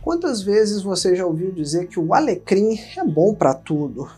Quantas vezes você já ouviu dizer que o alecrim é bom para tudo?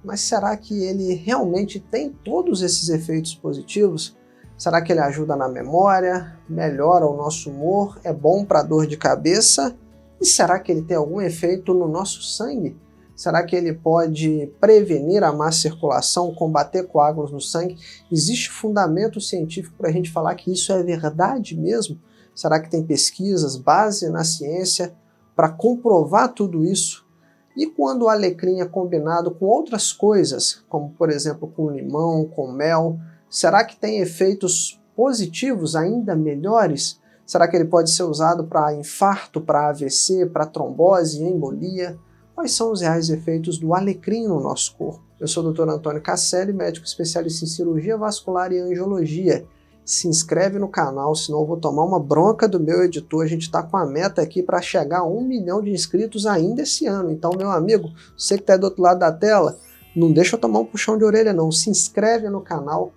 Mas será que ele realmente tem todos esses efeitos positivos? Será que ele ajuda na memória, melhora o nosso humor, é bom para dor de cabeça? E será que ele tem algum efeito no nosso sangue? Será que ele pode prevenir a má circulação, combater coágulos no sangue? Existe fundamento científico para a gente falar que isso é verdade mesmo? Será que tem pesquisas, base na ciência para comprovar tudo isso? E quando o alecrim é combinado com outras coisas, como por exemplo com limão, com mel, será que tem efeitos positivos ainda melhores? Será que ele pode ser usado para infarto, para AVC, para trombose, embolia? Quais são os reais efeitos do alecrim no nosso corpo? Eu sou o Dr. Antônio Casselli, médico especialista em cirurgia vascular e angiologia. Se inscreve no canal, senão eu vou tomar uma bronca do meu editor. A gente está com a meta aqui para chegar a 1 milhão de inscritos ainda esse ano. Então, meu amigo, você que está do outro lado da tela, não deixa eu tomar um puxão de orelha não. Se inscreve no canal,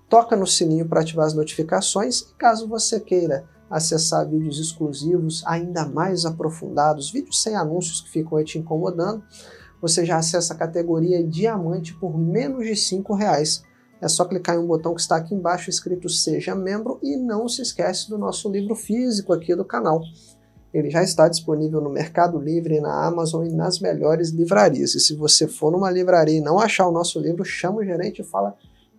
toca no sininho para ativar as notificações. E caso você queira acessar vídeos exclusivos, ainda mais aprofundados, vídeos sem anúncios que ficam aí te incomodando, você já acessa a categoria Diamante por menos de R$5. É só clicar em um botão que está aqui embaixo escrito Seja Membro e não se esquece do nosso livro físico aqui do canal. Ele já está disponível no Mercado Livre, na Amazon e nas melhores livrarias. E se você for numa livraria e não achar o nosso livro, chama o gerente e fala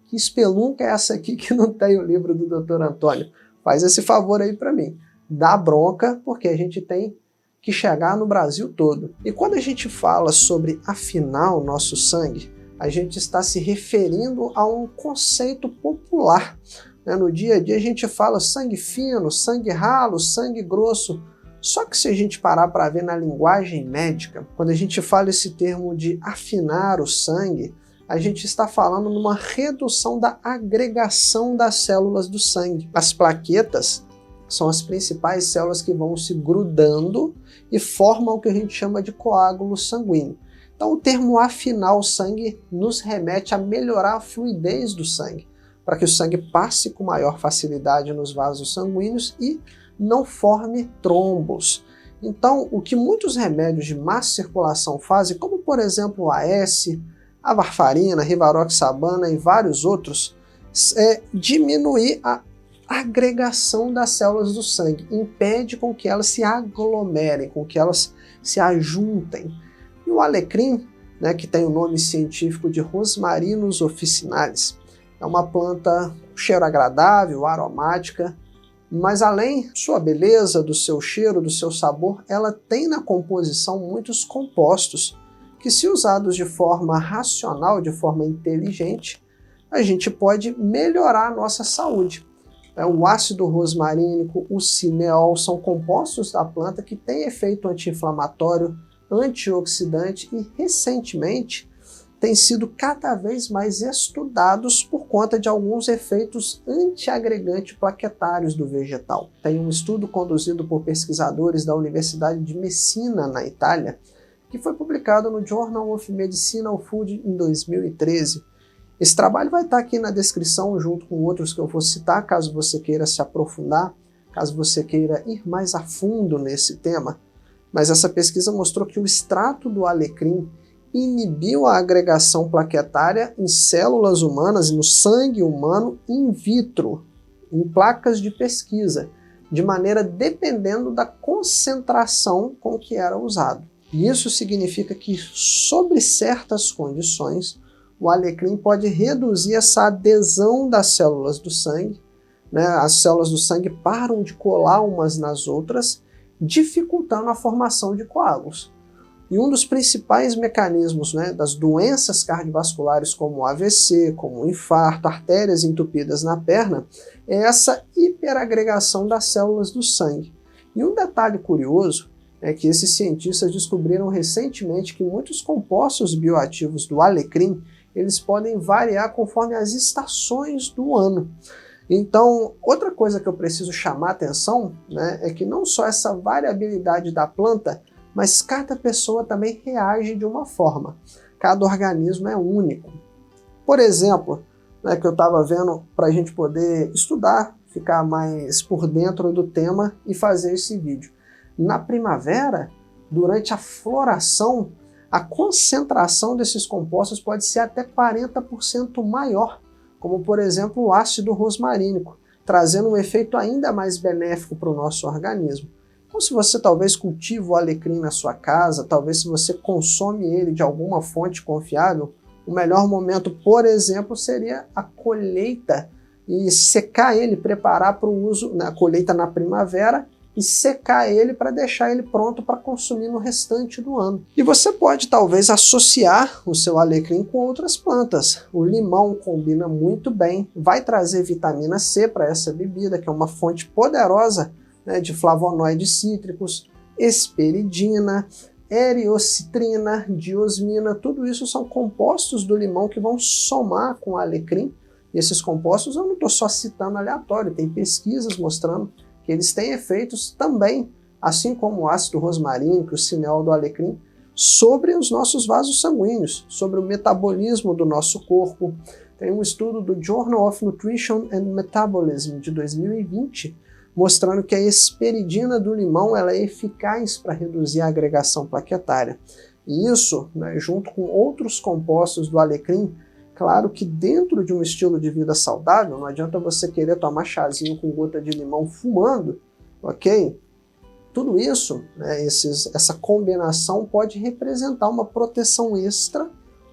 que espelunca é essa aqui que não tem o livro do Dr. Antônio. Faz esse favor aí para mim. Dá bronca, porque a gente tem que chegar no Brasil todo. E quando a gente fala sobre afinar o nosso sangue, a gente está se referindo a um conceito popular. No dia a dia a gente fala sangue fino, sangue ralo, sangue grosso. Só que se a gente parar para ver na linguagem médica, quando a gente fala esse termo de afinar o sangue, a gente está falando numa redução da agregação das células do sangue. As plaquetas são as principais células que vão se grudando e formam o que a gente chama de coágulo sanguíneo. Então o termo afinar o sangue nos remete a melhorar a fluidez do sangue, para que o sangue passe com maior facilidade nos vasos sanguíneos e não forme trombos. Então o que muitos remédios de má circulação fazem, como por exemplo o AS, a varfarina, rivaroxabana e vários outros, é diminuir a agregação das células do sangue, impede com que elas se aglomerem, com que elas se ajuntem. E o alecrim, que tem o nome científico de Rosmarinus officinalis, é uma planta com cheiro agradável, aromática, mas além de sua beleza, do seu cheiro, do seu sabor, ela tem na composição muitos compostos que, se usados de forma racional, de forma inteligente, a gente pode melhorar a nossa saúde. O ácido rosmarínico, o cineol, são compostos da planta que têm efeito anti-inflamatório, antioxidante e, recentemente, têm sido cada vez mais estudados por conta de alguns efeitos antiagregantes plaquetários do vegetal. Tem um estudo conduzido por pesquisadores da Universidade de Messina, na Itália, que foi publicado no Journal of Medicinal Food em 2013. Esse trabalho vai estar aqui na descrição, junto com outros que eu vou citar, caso você queira se aprofundar, caso você queira ir mais a fundo nesse tema. Mas essa pesquisa mostrou que o extrato do alecrim inibiu a agregação plaquetária em células humanas e no sangue humano in vitro, em placas de pesquisa, de maneira dependendo da concentração com que era usado. E isso significa que, sob certas condições, o alecrim pode reduzir essa adesão das células do sangue, As células do sangue param de colar umas nas outras, dificultando a formação de coágulos. E um dos principais mecanismos das doenças cardiovasculares, como o AVC, como o infarto, artérias entupidas na perna, é essa hiperagregação das células do sangue. E um detalhe curioso é que esses cientistas descobriram recentemente que muitos compostos bioativos do alecrim, eles podem variar conforme as estações do ano. Então, outra coisa que eu preciso chamar a atenção é que não só essa variabilidade da planta, mas cada pessoa também reage de uma forma. Cada organismo é único. Por exemplo, que eu estava vendo para a gente poder estudar, ficar mais por dentro do tema e fazer esse vídeo. Na primavera, durante a floração, a concentração desses compostos pode ser até 40% maior, como por exemplo o ácido rosmarínico, trazendo um efeito ainda mais benéfico para o nosso organismo. Então, se você talvez cultiva o alecrim na sua casa, talvez se você consome ele de alguma fonte confiável, o melhor momento, por exemplo, seria a colheita e secar ele, preparar para o uso, a colheita na primavera, e secar ele para deixar ele pronto para consumir no restante do ano. E você pode talvez associar o seu alecrim com outras plantas. O limão combina muito bem, vai trazer vitamina C para essa bebida, que é uma fonte poderosa, né, de flavonoides cítricos, hesperidina, eriocitrina, diosmina, tudo isso são compostos do limão que vão somar com o alecrim. E esses compostos eu não estou só citando aleatório, tem pesquisas mostrando que eles têm efeitos também, assim como o ácido rosmarínico, o cineol do alecrim, sobre os nossos vasos sanguíneos, sobre o metabolismo do nosso corpo. Tem um estudo do Journal of Nutrition and Metabolism de 2020, mostrando que a hesperidina do limão ela é eficaz para reduzir a agregação plaquetária. E isso, né, junto com outros compostos do alecrim, claro que dentro de um estilo de vida saudável, não adianta você querer tomar chazinho com gota de limão fumando, ok? Tudo isso, né, essa combinação pode representar uma proteção extra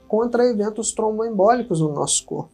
contra eventos tromboembólicos no nosso corpo.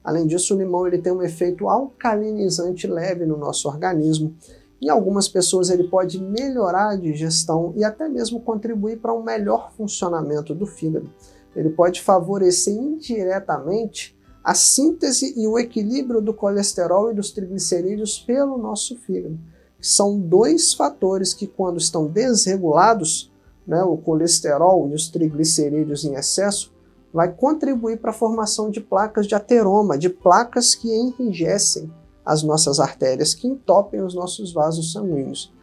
Além disso, o limão ele tem um efeito alcalinizante leve no nosso organismo. Em algumas pessoas ele pode melhorar a digestão e até mesmo contribuir para um melhor funcionamento do fígado. Ele pode favorecer indiretamente a síntese e o equilíbrio do colesterol e dos triglicerídeos pelo nosso fígado. São dois fatores que, quando estão desregulados, né, o colesterol e os triglicerídeos em excesso, vai contribuir para a formação de placas de ateroma, de placas que enrijecem as nossas artérias, que entopem os nossos vasos sanguíneos.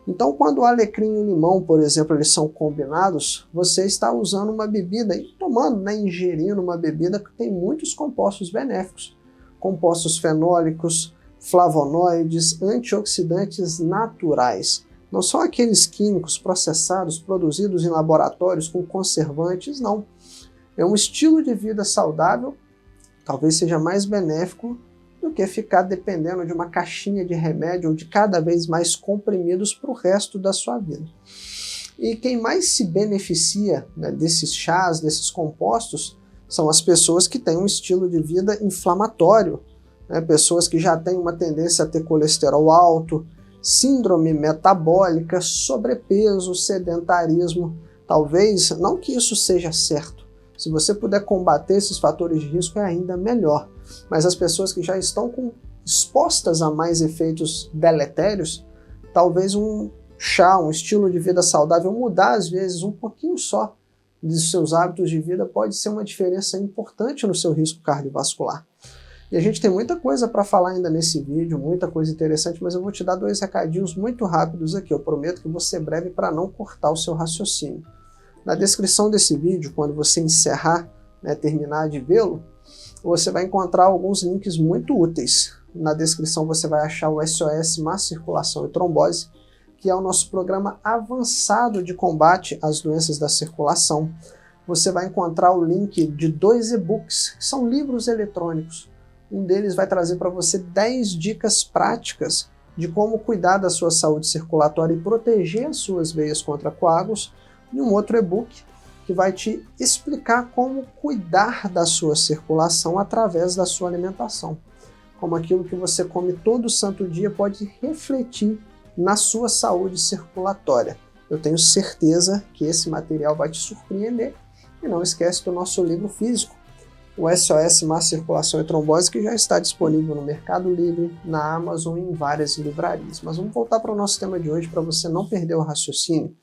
Então, quando o alecrim e o limão, por exemplo, eles são combinados, você está usando uma bebida e tomando, né, ingerindo uma bebida que tem muitos compostos benéficos. Compostos fenólicos, flavonoides, antioxidantes naturais. Não são aqueles químicos processados, produzidos em laboratórios com conservantes, não. É um estilo de vida saudável, talvez seja mais benéfico do que ficar dependendo de uma caixinha de remédio ou de cada vez mais comprimidos para o resto da sua vida. E quem mais se beneficia, né, desses chás, desses compostos, são as pessoas que têm um estilo de vida inflamatório, né, pessoas que já têm uma tendência a ter colesterol alto, síndrome metabólica, sobrepeso, sedentarismo. Talvez, não que isso seja certo, se você puder combater esses fatores de risco é ainda melhor. Mas as pessoas que já estão expostas a mais efeitos deletérios, talvez um chá, um estilo de vida saudável, mudar às vezes um pouquinho só dos seus hábitos de vida pode ser uma diferença importante no seu risco cardiovascular. E a gente tem muita coisa para falar ainda nesse vídeo, muita coisa interessante, mas eu vou te dar 2 recadinhos muito rápidos aqui. Eu prometo que vou ser breve para não cortar o seu raciocínio. Na descrição desse vídeo, quando você encerrar, né, terminar de vê-lo, você vai encontrar alguns links muito úteis. Na descrição você vai achar o SOS Má Circulação e Trombose, que é o nosso programa avançado de combate às doenças da circulação. Você vai encontrar o link de 2 e-books, que são livros eletrônicos. Um deles vai trazer para você 10 dicas práticas de como cuidar da sua saúde circulatória e proteger as suas veias contra coágulos, e um outro e-book que vai te explicar como cuidar da sua circulação através da sua alimentação. Como aquilo que você come todo santo dia pode refletir na sua saúde circulatória. Eu tenho certeza que esse material vai te surpreender. E não esquece do nosso livro físico, o SOS Má Circulação e Trombose, que já está disponível no Mercado Livre, na Amazon e em várias livrarias. Mas vamos voltar para o nosso tema de hoje para você não perder o raciocínio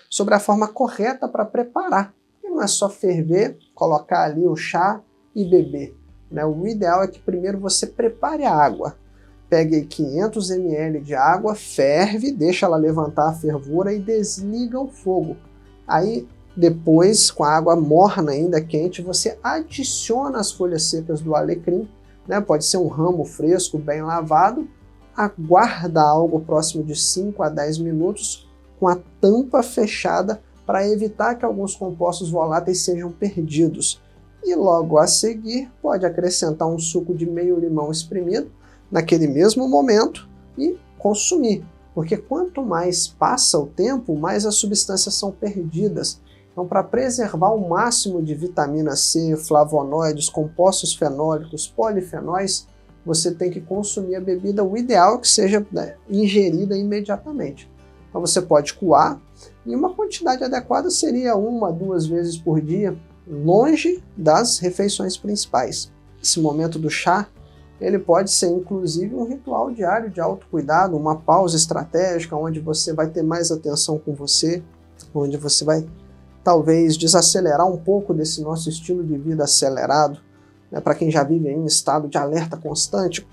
sobre a forma correta para preparar. E não é só ferver, colocar ali o chá e beber, né? O ideal é que primeiro você prepare a água. Pegue 500 ml de água, ferve, deixa ela levantar a fervura e desliga o fogo. Aí depois, com a água morna ainda quente, você adiciona as folhas secas do alecrim, né? Pode ser um ramo fresco, bem lavado, aguarda algo próximo de 5 a 10 minutos, com a tampa fechada para evitar que alguns compostos voláteis sejam perdidos. E logo a seguir pode acrescentar um suco de meio limão espremido naquele mesmo momento e consumir, porque quanto mais passa o tempo, mais as substâncias são perdidas. Então, para preservar o máximo de vitamina C, flavonoides, compostos fenólicos, polifenóis, você tem que consumir a bebida. O ideal é que seja ingerida imediatamente. Então você pode coar, e uma quantidade adequada seria 1 a 2 vezes por dia, longe das refeições principais. Esse momento do chá, ele pode ser inclusive um ritual diário de autocuidado, uma pausa estratégica, onde você vai ter mais atenção com você, onde você vai talvez desacelerar um pouco desse nosso estilo de vida acelerado, né, para quem já vive em estado de alerta constante,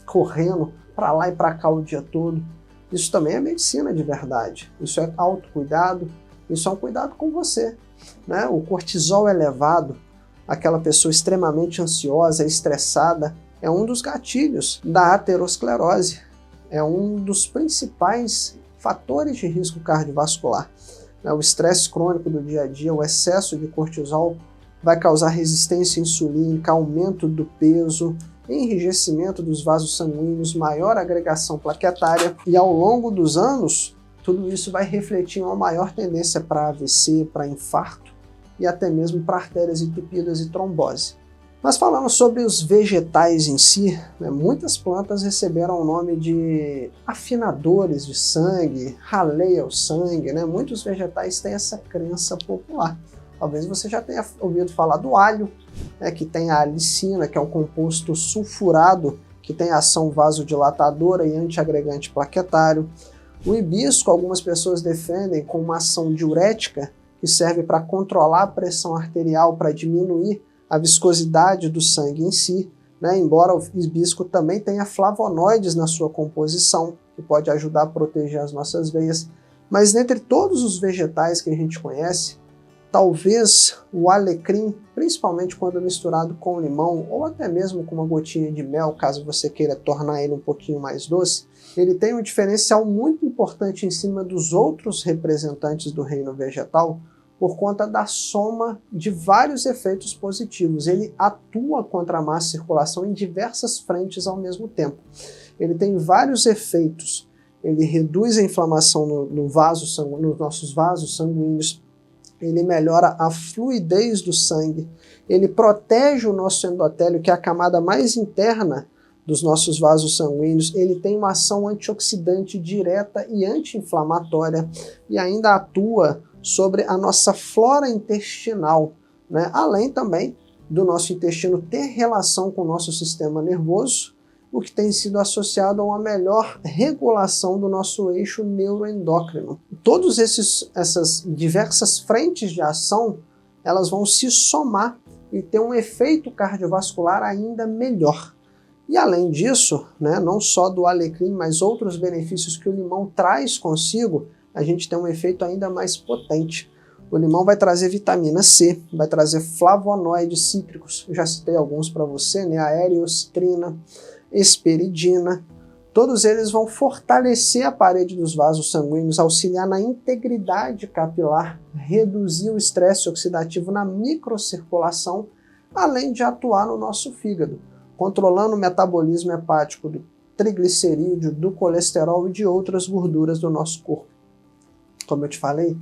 correndo para lá e para cá o dia todo. Isso também é medicina de verdade, isso é autocuidado, isso é um cuidado com você, né? O cortisol elevado, aquela pessoa extremamente ansiosa, estressada, é um dos gatilhos da aterosclerose, é um dos principais fatores de risco cardiovascular. O estresse crônico do dia a dia, o excesso de cortisol vai causar resistência insulínica, aumento do peso, enrijecimento dos vasos sanguíneos, maior agregação plaquetária, e ao longo dos anos, tudo isso vai refletir em uma maior tendência para AVC, para infarto e até mesmo para artérias entupidas e trombose. Mas falando sobre os vegetais em si, muitas plantas receberam o nome de afinadores de sangue, raleia o sangue, muitos vegetais têm essa crença popular. Talvez você já tenha ouvido falar do alho, que tem a alicina, que é um composto sulfurado, que tem ação vasodilatadora e antiagregante plaquetário. O hibisco, algumas pessoas defendem com uma ação diurética, que serve para controlar a pressão arterial, para diminuir a viscosidade do sangue em si, embora o hibisco também tenha flavonoides na sua composição, que pode ajudar a proteger as nossas veias. Mas dentre todos os vegetais que a gente conhece, talvez o alecrim, principalmente quando misturado com limão ou até mesmo com uma gotinha de mel, caso você queira tornar ele um pouquinho mais doce, ele tem um diferencial muito importante em cima dos outros representantes do reino vegetal por conta da soma de vários efeitos positivos. Ele atua contra a má circulação em diversas frentes ao mesmo tempo. Ele tem vários efeitos. Ele reduz a inflamação nos nossos vasos sanguíneos, ele melhora a fluidez do sangue, ele protege o nosso endotélio, que é a camada mais interna dos nossos vasos sanguíneos, ele tem uma ação antioxidante direta e anti-inflamatória, e ainda atua sobre a nossa flora intestinal, além também do nosso intestino ter relação com o nosso sistema nervoso, o que tem sido associado a uma melhor regulação do nosso eixo neuroendócrino. Todas essas diversas frentes de ação, elas vão se somar e ter um efeito cardiovascular ainda melhor. E além disso, não só do alecrim, mas outros benefícios que o limão traz consigo, a gente tem um efeito ainda mais potente. O limão vai trazer vitamina C, vai trazer flavonoides cítricos, eu já citei alguns para você, a eriocitrina, hesperidina. Todos eles vão fortalecer a parede dos vasos sanguíneos, auxiliar na integridade capilar, reduzir o estresse oxidativo na microcirculação, além de atuar no nosso fígado, controlando o metabolismo hepático do triglicerídeo, do colesterol e de outras gorduras do nosso corpo. Como eu te falei,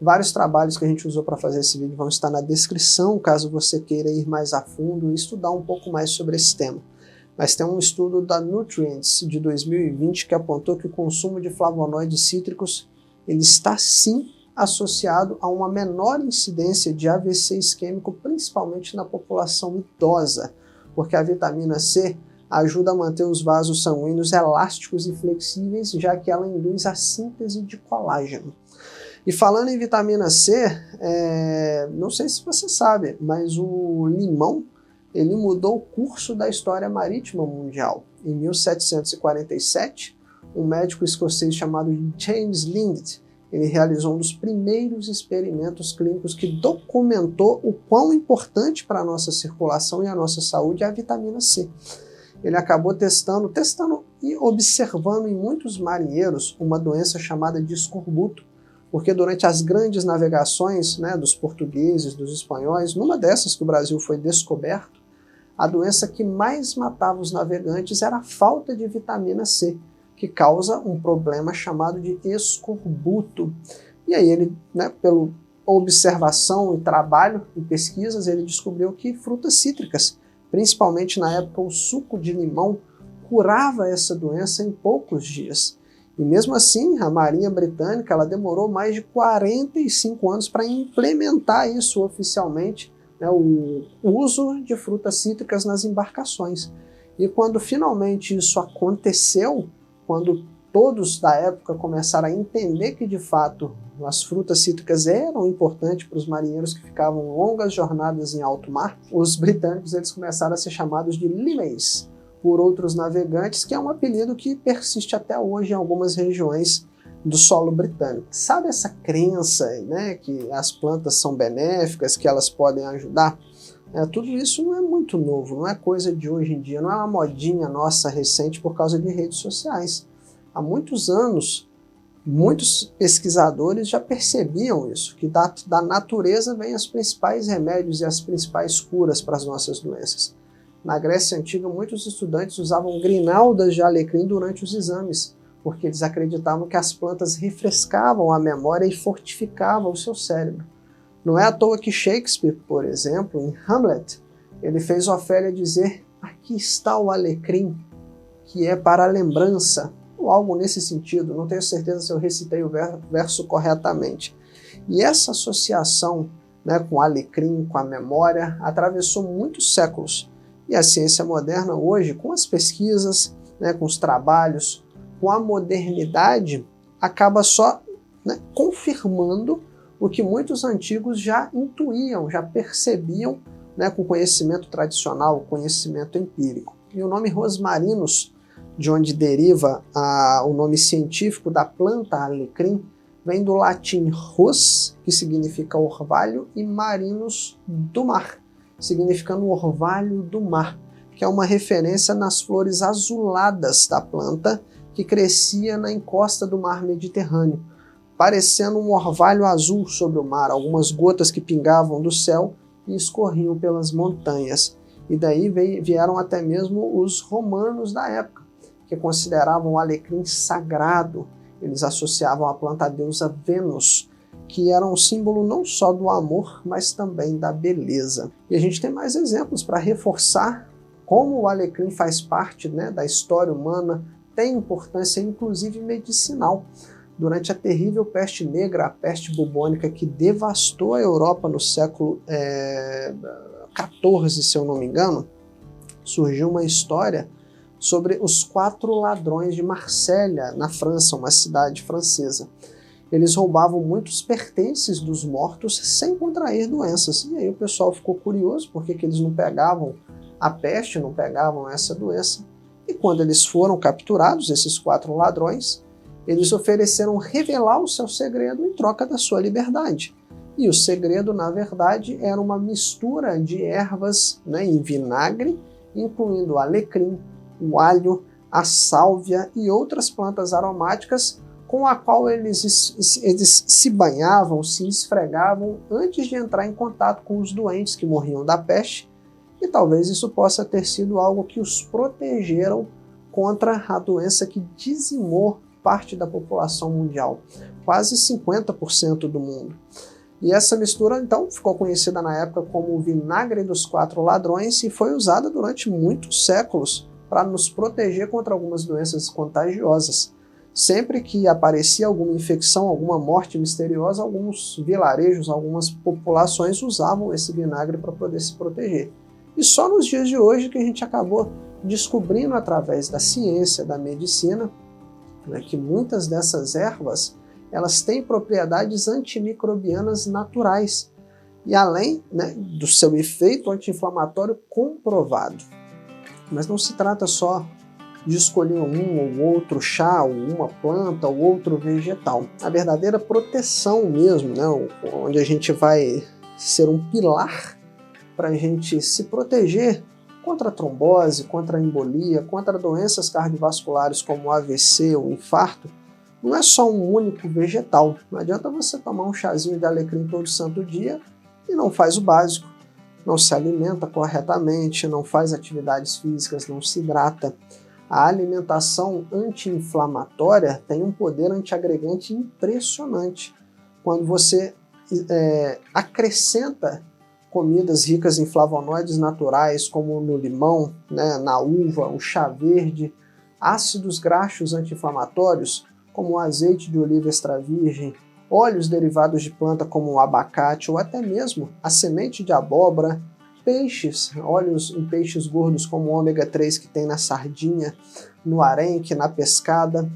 vários trabalhos que a gente usou para fazer esse vídeo vão estar na descrição, caso você queira ir mais a fundo e estudar um pouco mais sobre esse tema. Mas tem um estudo da Nutrients de 2020 que apontou que o consumo de flavonoides cítricos ele está sim associado a uma menor incidência de AVC isquêmico, principalmente na população idosa, porque a vitamina C ajuda a manter os vasos sanguíneos elásticos e flexíveis, já que ela induz a síntese de colágeno. E falando em vitamina C, não sei se você sabe, mas o limão ele mudou o curso da história marítima mundial. Em 1747, um médico escocês chamado James Lind, ele realizou um dos primeiros experimentos clínicos que documentou o quão importante para a nossa circulação e a nossa saúde é a vitamina C. Ele acabou testando e observando em muitos marinheiros uma doença chamada de escorbuto, porque durante as grandes navegações, né, dos portugueses, dos espanhóis, numa dessas que o Brasil foi descoberto, a doença que mais matava os navegantes era a falta de vitamina C, que causa um problema chamado de escorbuto. E aí ele, né, pela observação e trabalho e pesquisas, ele descobriu que frutas cítricas, principalmente na época o suco de limão, curava essa doença em poucos dias. E mesmo assim, a Marinha Britânica ela demorou mais de 45 anos para implementar isso oficialmente, né, o uso de frutas cítricas nas embarcações. E quando finalmente isso aconteceu, quando todos da época começaram a entender que de fato as frutas cítricas eram importantes para os marinheiros que ficavam longas jornadas em alto mar, os britânicos eles começaram a ser chamados de limeys por outros navegantes, que é um apelido que persiste até hoje em algumas regiões do solo britânico. Sabe essa crença, né, que as plantas são benéficas, que elas podem ajudar? Tudo isso não é muito novo, não é coisa de hoje em dia, não é uma modinha nossa recente por causa de redes sociais. Há muitos anos, muitos pesquisadores já percebiam isso, que da natureza vêm os principais remédios e as principais curas para as nossas doenças. Na Grécia Antiga, muitos estudantes usavam grinaldas de alecrim durante os exames, porque eles acreditavam que as plantas refrescavam a memória e fortificavam o seu cérebro. Não é à toa que Shakespeare, por exemplo, em Hamlet, ele fez Ofélia dizer: "Aqui está o alecrim, que é para a lembrança", ou algo nesse sentido, não tenho certeza se eu recitei o verso corretamente. E essa associação, né, com o alecrim, com a memória, atravessou muitos séculos. E a ciência moderna hoje, com as pesquisas, né, com os trabalhos, com a modernidade, acaba só, né, confirmando o que muitos antigos já intuíam, já percebiam, né, com conhecimento tradicional, conhecimento empírico. E o nome rosmarinus, de onde deriva o nome científico da planta alecrim, vem do latim ros, que significa orvalho, e marinus, do mar, significando orvalho do mar, que é uma referência nas flores azuladas da planta que crescia na encosta do mar Mediterrâneo, parecendo um orvalho azul sobre o mar, algumas gotas que pingavam do céu e escorriam pelas montanhas. E daí vieram até mesmo os romanos da época, que consideravam o alecrim sagrado. Eles associavam a planta à deusa Vênus, que era um símbolo não só do amor, mas também da beleza. E a gente tem mais exemplos para reforçar como o alecrim faz parte, né, da história humana, tem importância inclusive medicinal. Durante a terrível peste negra, a peste bubônica que devastou a Europa no século XIV, se eu não me engano, surgiu uma história sobre os 4 ladrões de Marsella, na França, uma cidade francesa. Eles roubavam muitos pertences dos mortos sem contrair doenças. E aí o pessoal ficou curioso porque que eles não pegavam a peste, não pegavam essa doença. E quando eles foram capturados, esses 4 ladrões, eles ofereceram revelar o seu segredo em troca da sua liberdade. E o segredo, na verdade, era uma mistura de ervas, né, em vinagre, incluindo o alecrim, o alho, a sálvia e outras plantas aromáticas, com a qual eles se banhavam, se esfregavam antes de entrar em contato com os doentes que morriam da peste, e talvez isso possa ter sido algo que os protegeram contra a doença que dizimou parte da população mundial, quase 50% do mundo. E essa mistura, então, ficou conhecida na época como o vinagre dos 4 ladrões e foi usada durante muitos séculos para nos proteger contra algumas doenças contagiosas. Sempre que aparecia alguma infecção, alguma morte misteriosa, alguns vilarejos, algumas populações usavam esse vinagre para poder se proteger. E só nos dias de hoje que a gente acabou descobrindo através da ciência, da medicina, né, que muitas dessas ervas elas têm propriedades antimicrobianas naturais e além, né, do seu efeito anti-inflamatório comprovado. Mas não se trata só de escolher um ou outro chá, ou uma planta, ou outro vegetal. A verdadeira proteção mesmo, né, onde a gente vai ser um pilar para a gente se proteger contra a trombose, contra a embolia, contra doenças cardiovasculares como o AVC ou infarto, não é só um único vegetal. Não adianta você tomar um chazinho de alecrim todo santo dia e não faz o básico, não se alimenta corretamente, não faz atividades físicas, não se hidrata. A alimentação anti-inflamatória tem um poder antiagregante impressionante. Quando você acrescenta comidas ricas em flavonoides naturais, como no limão, né, na uva, o chá verde, ácidos graxos anti-inflamatórios, como o azeite de oliva extra virgem, óleos derivados de planta como o abacate ou até mesmo a semente de abóbora, peixes, óleos em peixes gordos como o ômega 3 que tem na sardinha, no arenque, na pescada.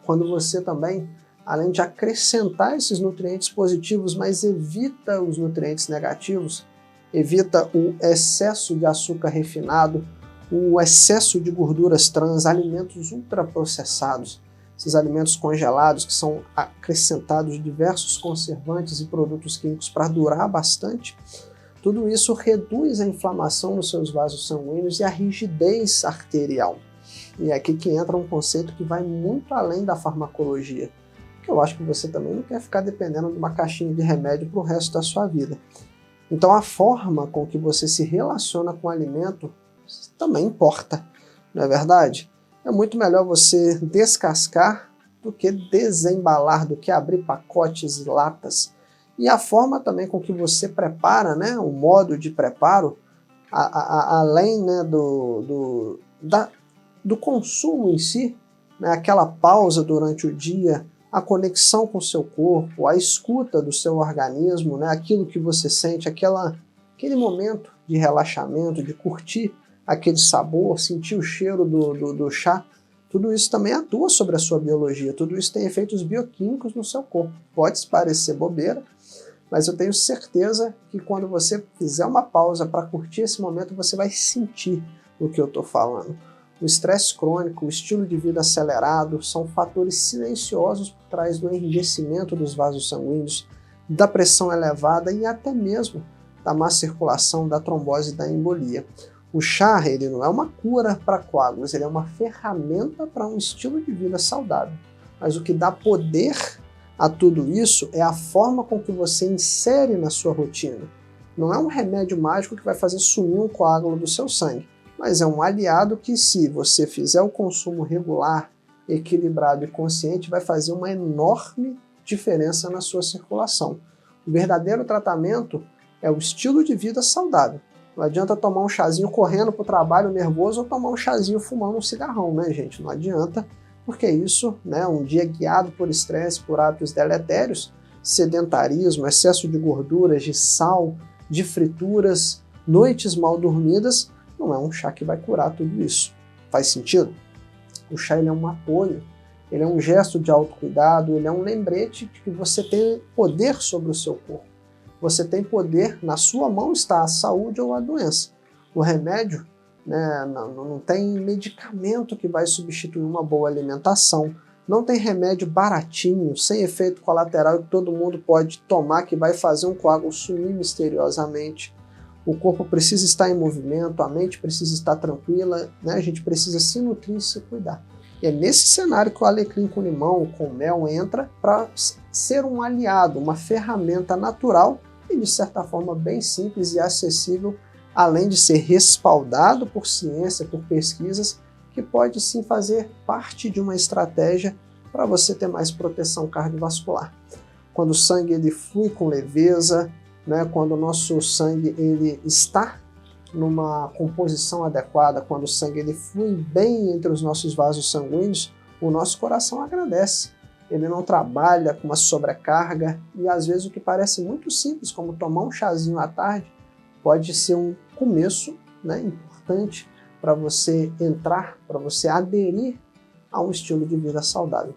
Quando você também, além de acrescentar esses nutrientes positivos, mas evita os nutrientes negativos, evita o excesso de açúcar refinado, o excesso de gorduras trans, alimentos ultraprocessados, esses alimentos congelados que são acrescentados diversos conservantes e produtos químicos para durar bastante, tudo isso reduz a inflamação nos seus vasos sanguíneos e a rigidez arterial. E é aqui que entra um conceito que vai muito além da farmacologia, que eu acho que você também não quer ficar dependendo de uma caixinha de remédio para o resto da sua vida. Então a forma com que você se relaciona com o alimento também importa, não é verdade? É muito melhor você descascar do que desembalar, do que abrir pacotes e latas. E a forma também com que você prepara, né, o modo de preparo, além, né, do consumo em si, né, aquela pausa durante o dia, a conexão com o seu corpo, a escuta do seu organismo, né, aquilo que você sente, aquele momento de relaxamento, de curtir aquele sabor, sentir o cheiro do chá, tudo isso também atua sobre a sua biologia, tudo isso tem efeitos bioquímicos no seu corpo. Pode parecer bobeira, mas eu tenho certeza que quando você fizer uma pausa para curtir esse momento, você vai sentir o que eu estou falando. O estresse crônico, o estilo de vida acelerado são fatores silenciosos por trás do enrijecimento dos vasos sanguíneos, da pressão elevada e até mesmo da má circulação, da trombose e da embolia. O chá, ele não é uma cura para coágulos, ele é uma ferramenta para um estilo de vida saudável. Mas o que dá poder a tudo isso é a forma com que você insere na sua rotina. Não é um remédio mágico que vai fazer sumir um coágulo do seu sangue, mas é um aliado que, se você fizer o consumo regular, equilibrado e consciente, vai fazer uma enorme diferença na sua circulação. O verdadeiro tratamento é o estilo de vida saudável. Não adianta tomar um chazinho correndo para o trabalho nervoso ou tomar um chazinho fumando um cigarrão, né, gente? Não adianta, porque isso, né, um dia guiado por estresse, por hábitos deletérios, sedentarismo, excesso de gorduras, de sal, de frituras, noites mal dormidas, não é um chá que vai curar tudo isso. Faz sentido? O chá, ele é um apoio, ele é um gesto de autocuidado, ele é um lembrete de que você tem poder sobre o seu corpo. Você tem poder, na sua mão está a saúde ou a doença. O remédio, né, não tem medicamento que vai substituir uma boa alimentação, não tem remédio baratinho, sem efeito colateral que todo mundo pode tomar que vai fazer um coágulo sumir misteriosamente. O corpo precisa estar em movimento, a mente precisa estar tranquila, né? A gente precisa se nutrir e se cuidar. E é nesse cenário que o alecrim com limão, com mel, entra para ser um aliado, uma ferramenta natural e, de certa forma, bem simples e acessível, além de ser respaldado por ciência, por pesquisas, que pode sim fazer parte de uma estratégia para você ter mais proteção cardiovascular. Quando o sangue ele flui com leveza, né, quando o nosso sangue ele está numa composição adequada, quando o sangue ele flui bem entre os nossos vasos sanguíneos, o nosso coração agradece. Ele não trabalha com uma sobrecarga e às vezes o que parece muito simples, como tomar um chazinho à tarde, pode ser um começo, né, importante para você entrar, para você aderir a um estilo de vida saudável.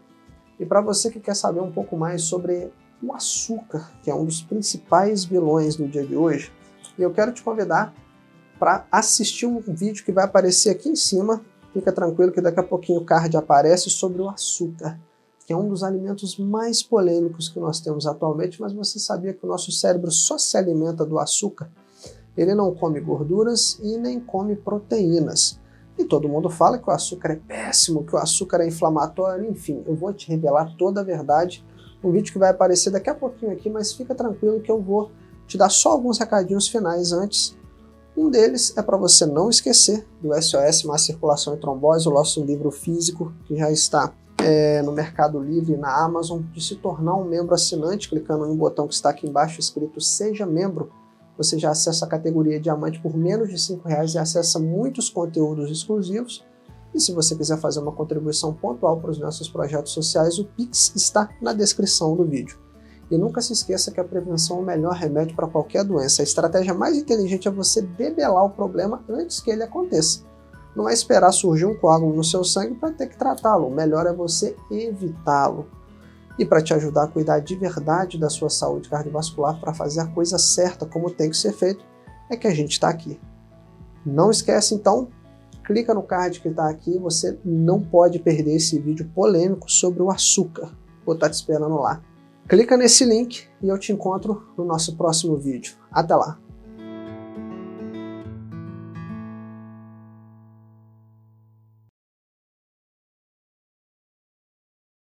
E para você que quer saber um pouco mais sobre o açúcar, que é um dos principais vilões do dia de hoje, eu quero te convidar para assistir um vídeo que vai aparecer aqui em cima. Fica tranquilo que daqui a pouquinho o card aparece sobre o açúcar, que é um dos alimentos mais polêmicos que nós temos atualmente, mas você sabia que o nosso cérebro só se alimenta do açúcar? Ele não come gorduras e nem come proteínas. E todo mundo fala que o açúcar é péssimo, que o açúcar é inflamatório, enfim, eu vou te revelar toda a verdade. Um vídeo que vai aparecer daqui a pouquinho aqui, mas fica tranquilo que eu vou te dar só alguns recadinhos finais antes. Um deles é para você não esquecer do SOS Má Circulação e Trombose, o nosso livro físico, que já está no Mercado Livre e na Amazon, de se tornar um membro assinante, clicando no botão que está aqui embaixo escrito Seja Membro. Você já acessa a categoria Diamante por menos de R$5 e acessa muitos conteúdos exclusivos. E se você quiser fazer uma contribuição pontual para os nossos projetos sociais, o Pix está na descrição do vídeo. E nunca se esqueça que a prevenção é o melhor remédio para qualquer doença. A estratégia mais inteligente é você debelar o problema antes que ele aconteça. Não é esperar surgir um coágulo no seu sangue para ter que tratá-lo. O melhor é você evitá-lo. E para te ajudar a cuidar de verdade da sua saúde cardiovascular, para fazer a coisa certa como tem que ser feito, é que a gente está aqui. Não esquece então, clica no card que está aqui, você não pode perder esse vídeo polêmico sobre o açúcar. Vou estar te esperando lá. Clica nesse link e eu te encontro no nosso próximo vídeo. Até lá!